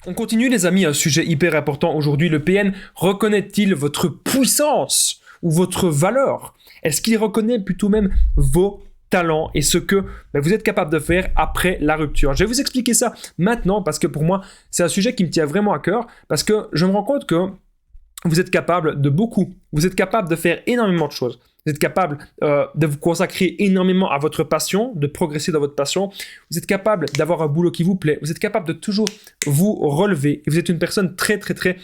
On continue les amis, un sujet hyper important aujourd'hui. Le PN reconnaît-il votre puissance ou votre valeur? Est-ce qu'il reconnaît plutôt même vos talents et ce que vous êtes capable de faire après la rupture? Je vais vous expliquer ça maintenant parce que pour moi, c'est un sujet qui me tient vraiment à cœur parce que je me rends compte que vous êtes capable de beaucoup. Vous êtes capable de faire énormément de choses. Vous êtes capable de vous consacrer énormément à votre passion, de progresser dans votre passion. Vous êtes capable d'avoir un boulot qui vous plaît. Vous êtes capable de toujours vous relever. Et vous êtes une personne très, très, très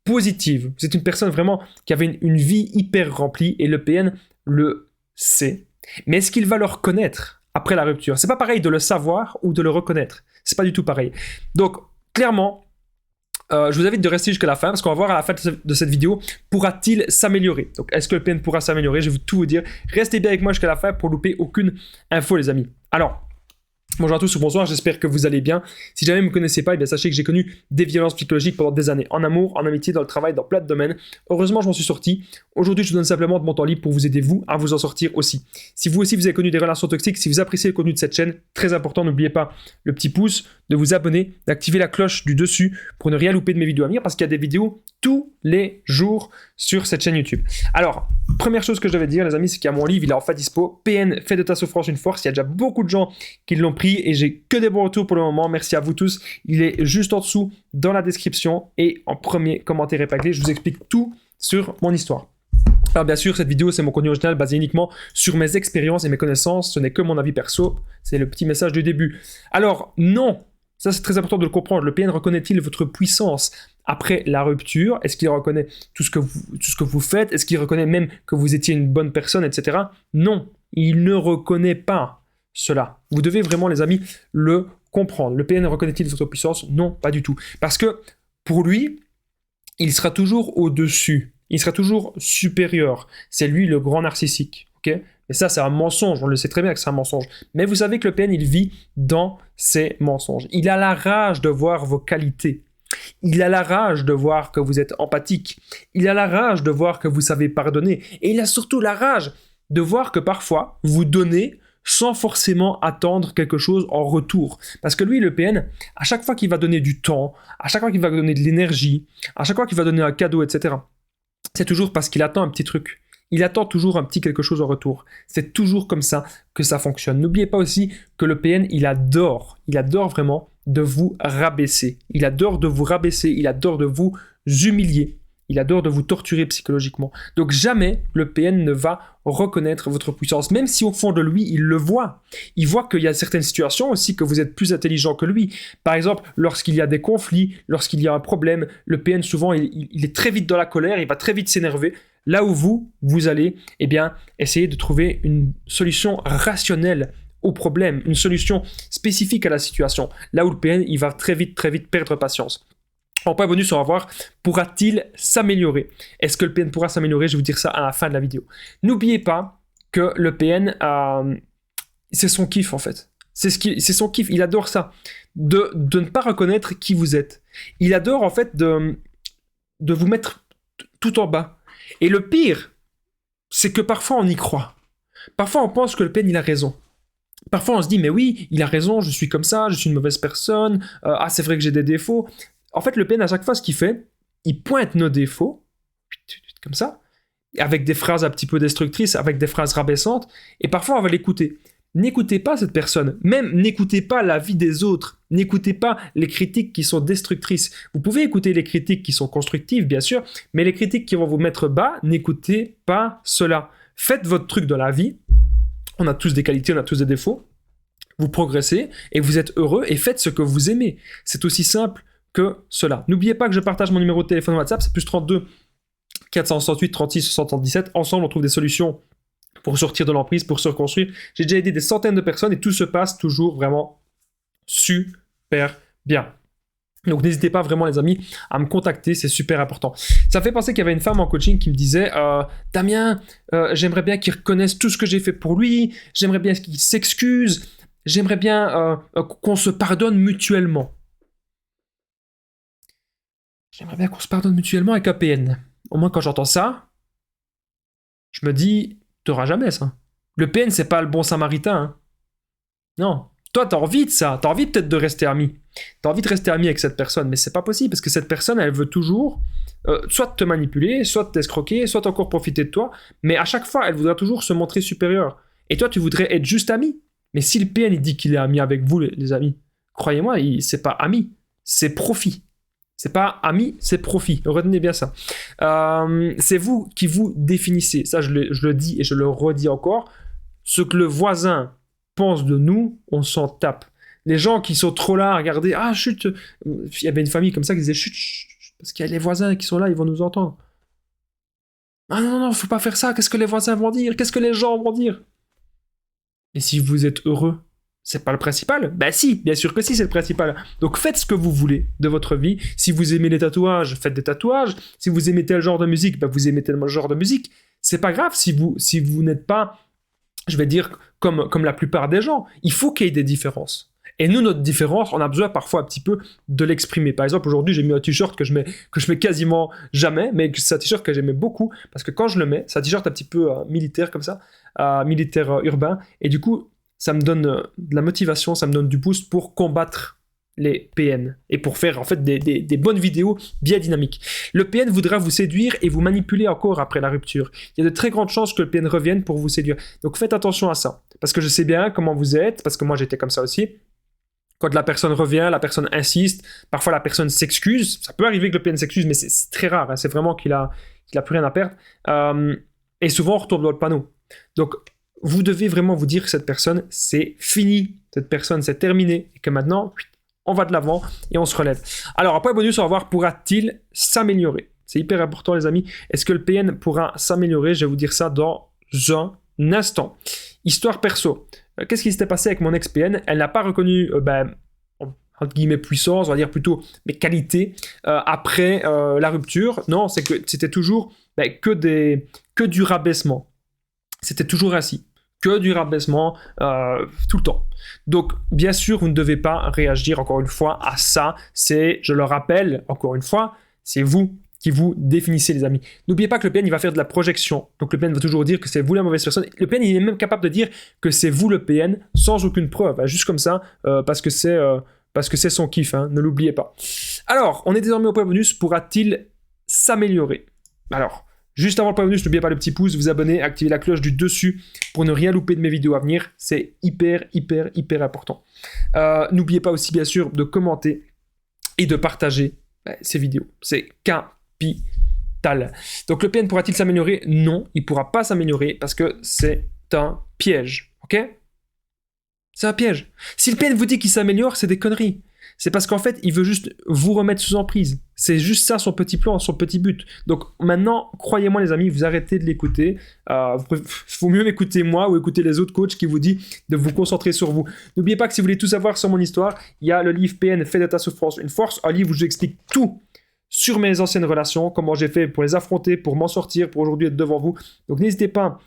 positive. Vous êtes une personne vraiment qui avait une vie hyper remplie et le PN le sait. Mais est-ce qu'il va le reconnaître après la rupture? C'est pas pareil de le savoir ou de le reconnaître. C'est pas du tout pareil. Donc, clairement, je vous invite de rester jusqu'à la fin parce qu'on va voir à la fin de cette vidéo, pourra-t-il s'améliorer? Donc, est-ce que le PN pourra s'améliorer? Je vais tout vous dire. Restez bien avec moi jusqu'à la fin pour louper aucune info, les amis. Alors, bonjour à tous ou bonsoir, j'espère que vous allez bien. Si jamais vous ne me connaissez pas, eh bien sachez que j'ai connu des violences psychologiques pendant des années, en amour, en amitié, dans le travail, dans plein de domaines. Heureusement, je m'en suis sorti. Aujourd'hui, je vous donne simplement de mon temps libre pour vous aider, vous, à vous en sortir aussi. Si vous aussi, vous avez connu des relations toxiques, si vous appréciez le contenu de cette chaîne, très important, n'oubliez pas le petit pouce, de vous abonner, d'activer la cloche du dessus pour ne rien louper de mes vidéos à venir, parce qu'il y a des vidéos tous les jours sur cette chaîne YouTube. Alors, première chose que je devais dire, les amis, c'est qu'il y a mon livre, il est enfin dispo. PN, fais de ta souffrance une force. Il y a déjà beaucoup de gens qui l'ont pris et j'ai que des bons retours pour le moment. Merci à vous tous. Il est juste en dessous dans la description et en premier commentaire épinglé, je vous explique tout sur mon histoire. Alors bien sûr, cette vidéo, c'est mon contenu original basé uniquement sur mes expériences et mes connaissances. Ce n'est que mon avis perso. C'est le petit message du début. Alors, non, ça c'est très important de le comprendre. Le PN reconnaît-il votre puissance après la rupture? Est-ce qu'il reconnaît tout ce que vous faites? Est-ce qu'il reconnaît même que vous étiez une bonne personne, etc.? Non, il ne reconnaît pas cela. Vous devez vraiment, les amis, le comprendre. Le PN reconnaît-il votre puissance? Non, pas du tout. Parce que pour lui, il sera toujours au-dessus. Il sera toujours supérieur. C'est lui le grand narcissique. Okay? Et ça, c'est un mensonge. On le sait très bien que c'est un mensonge. Mais vous savez que le PN, il vit dans ses mensonges. Il a la rage de voir vos qualités. Il a la rage de voir que vous êtes empathique. Il a la rage de voir que vous savez pardonner. Et il a surtout la rage de voir que parfois, vous donnez sans forcément attendre quelque chose en retour. Parce que lui, le PN, à chaque fois qu'il va donner du temps, à chaque fois qu'il va donner de l'énergie, à chaque fois qu'il va donner un cadeau, etc., c'est toujours parce qu'il attend un petit truc. Il attend toujours un petit quelque chose en retour. C'est toujours comme ça que ça fonctionne. N'oubliez pas aussi que le PN, il adore vraiment de vous rabaisser. Il adore de vous rabaisser, il adore de vous humilier. Il adore de vous torturer psychologiquement. Donc jamais le PN ne va reconnaître votre puissance, même si au fond de lui, il le voit. Il voit qu'il y a certaines situations aussi que vous êtes plus intelligent que lui. Par exemple, lorsqu'il y a des conflits, lorsqu'il y a un problème, le PN souvent, il est très vite dans la colère, il va très vite s'énerver. Là où vous allez essayer de trouver une solution rationnelle au problème, une solution spécifique à la situation. Là où le PN, il va très vite perdre patience. En point bonus, on va voir, pourra-t-il s'améliorer? Est-ce que le PN pourra s'améliorer? Je vais vous dire ça à la fin de la vidéo. N'oubliez pas que le PN, c'est son kiff en fait. C'est son kiff, il adore ça. De ne pas reconnaître qui vous êtes. Il adore en fait de vous mettre tout en bas. Et le pire, c'est que parfois on y croit. Parfois on pense que le PN il a raison. Parfois on se dit mais oui, il a raison, je suis comme ça, je suis une mauvaise personne, c'est vrai que j'ai des défauts. En fait, le PN, à chaque fois, ce qu'il fait, il pointe nos défauts, comme ça, avec des phrases un petit peu destructrices, avec des phrases rabaissantes, et parfois, on va l'écouter. N'écoutez pas cette personne, même n'écoutez pas l'avis des autres, n'écoutez pas les critiques qui sont destructrices. Vous pouvez écouter les critiques qui sont constructives, bien sûr, mais les critiques qui vont vous mettre bas, n'écoutez pas cela. Faites votre truc dans la vie, on a tous des qualités, on a tous des défauts, vous progressez, et vous êtes heureux, et faites ce que vous aimez. C'est aussi simple que cela. N'oubliez pas que je partage mon numéro de téléphone WhatsApp, c'est plus 32 468 36 77. Ensemble, on trouve des solutions pour sortir de l'emprise, pour se reconstruire. J'ai déjà aidé des centaines de personnes et tout se passe toujours vraiment super bien. Donc n'hésitez pas vraiment les amis à me contacter, c'est super important. Ça fait penser qu'il y avait une femme en coaching qui me disait Damien, j'aimerais bien qu'il reconnaisse tout ce que j'ai fait pour lui, j'aimerais bien qu'il s'excuse, j'aimerais bien qu'on se pardonne mutuellement. J'aimerais bien qu'on se pardonne mutuellement avec un PN. Au moins, quand j'entends ça, je me dis, t'auras jamais ça. Le PN, c'est pas le bon samaritain. Hein. Non. Toi, tu as envie de ça, tu as envie peut-être de rester ami. Tu as envie de rester ami avec cette personne, mais c'est pas possible parce que cette personne, elle veut toujours soit te manipuler, soit t'escroquer, soit encore profiter de toi, mais à chaque fois, elle voudra toujours se montrer supérieure. Et toi, tu voudrais être juste ami. Mais si le PN il dit qu'il est ami avec vous, les amis, croyez-moi, c'est pas ami, c'est profit. C'est pas ami, c'est profit. Retenez bien ça. C'est vous qui vous définissez. Ça, je le dis et je le redis encore. Ce que le voisin pense de nous, on s'en tape. Les gens qui sont trop là à regarder, ah chut, il y avait une famille comme ça qui disait chut, chut, chut, parce qu'il y a les voisins qui sont là, ils vont nous entendre. Ah non, non, faut pas faire ça, qu'est-ce que les voisins vont dire? Qu'est-ce que les gens vont dire? Et si vous êtes heureux, c'est pas le principal? Ben si, bien sûr que si, c'est le principal. Donc faites ce que vous voulez de votre vie. Si vous aimez les tatouages, faites des tatouages. Si vous aimez tel genre de musique, ben vous aimez tel genre de musique. C'est pas grave si vous n'êtes pas, je vais dire, comme la plupart des gens. Il faut qu'il y ait des différences. Et nous, notre différence, on a besoin parfois un petit peu de l'exprimer. Par exemple, aujourd'hui, j'ai mis un t-shirt que je mets quasiment jamais, mais c'est un t-shirt que j'aimais beaucoup, parce que quand je le mets, c'est un t-shirt un petit peu militaire comme ça, militaire urbain, et du coup, ça me donne de la motivation, ça me donne du boost pour combattre les PN, et pour faire en fait des bonnes vidéos bien dynamiques. Le PN voudra vous séduire et vous manipuler encore après la rupture. Il y a de très grandes chances que le PN revienne pour vous séduire. Donc faites attention à ça, parce que je sais bien comment vous êtes, parce que moi j'étais comme ça aussi. Quand la personne revient, la personne insiste, parfois la personne s'excuse. Ça peut arriver que le PN s'excuse, mais c'est très rare. Hein. C'est vraiment qu'il a plus rien à perdre. Et souvent, on retourne dans le panneau. Donc, vous devez vraiment vous dire que cette personne, c'est fini. Cette personne, c'est terminé. Et que maintenant, on va de l'avant et on se relève. Alors, après bonus, on va voir, pourra-t-il s'améliorer? C'est hyper important, les amis. Est-ce que le PN pourra s'améliorer? Je vais vous dire ça dans un instant. Histoire perso. Qu'est-ce qui s'était passé avec mon ex-PN? Elle n'a pas reconnu, entre guillemets, puissance, on va dire plutôt mes qualités après la rupture. Non, c'est que c'était toujours que du rabaissement. C'était toujours ainsi. Que du rabaissement tout le temps. Donc, bien sûr, vous ne devez pas réagir, encore une fois, à ça. Je le rappelle, encore une fois, c'est vous qui vous définissez, les amis. N'oubliez pas que le PN, il va faire de la projection. Donc le PN va toujours dire que c'est vous la mauvaise personne. Le PN, il est même capable de dire que c'est vous le PN sans aucune preuve, hein, juste comme ça, parce que c'est son kiff, hein, ne l'oubliez pas. Alors, on est désormais au point bonus. Pourra-t-il s'améliorer? Alors, juste avant le point bonus, n'oubliez pas le petit pouce, vous abonner, activer la cloche du dessus pour ne rien louper de mes vidéos à venir. C'est hyper, hyper, hyper important. N'oubliez pas aussi, bien sûr, de commenter et de partager ces vidéos. C'est capital. Donc le PN pourra-t-il s'améliorer? Non, il ne pourra pas s'améliorer parce que c'est un piège. Ok? C'est un piège. Si le PN vous dit qu'il s'améliore, c'est des conneries. C'est parce qu'en fait, il veut juste vous remettre sous emprise. C'est juste ça son petit plan, son petit but. Donc maintenant, croyez-moi les amis, vous arrêtez de l'écouter. Il faut mieux m'écouter moi ou écouter les autres coachs qui vous disent de vous concentrer sur vous. N'oubliez pas que si vous voulez tout savoir sur mon histoire, il y a le livre PN, Fais de ta souffrance une force, un livre où je vous explique tout sur mes anciennes relations, comment j'ai fait pour les affronter, pour m'en sortir, pour aujourd'hui être devant vous. Donc n'hésitez pas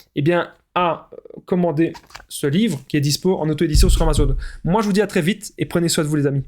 à commander ce livre qui est dispo en auto-édition sur Amazon. Moi, je vous dis à très vite et prenez soin de vous les amis.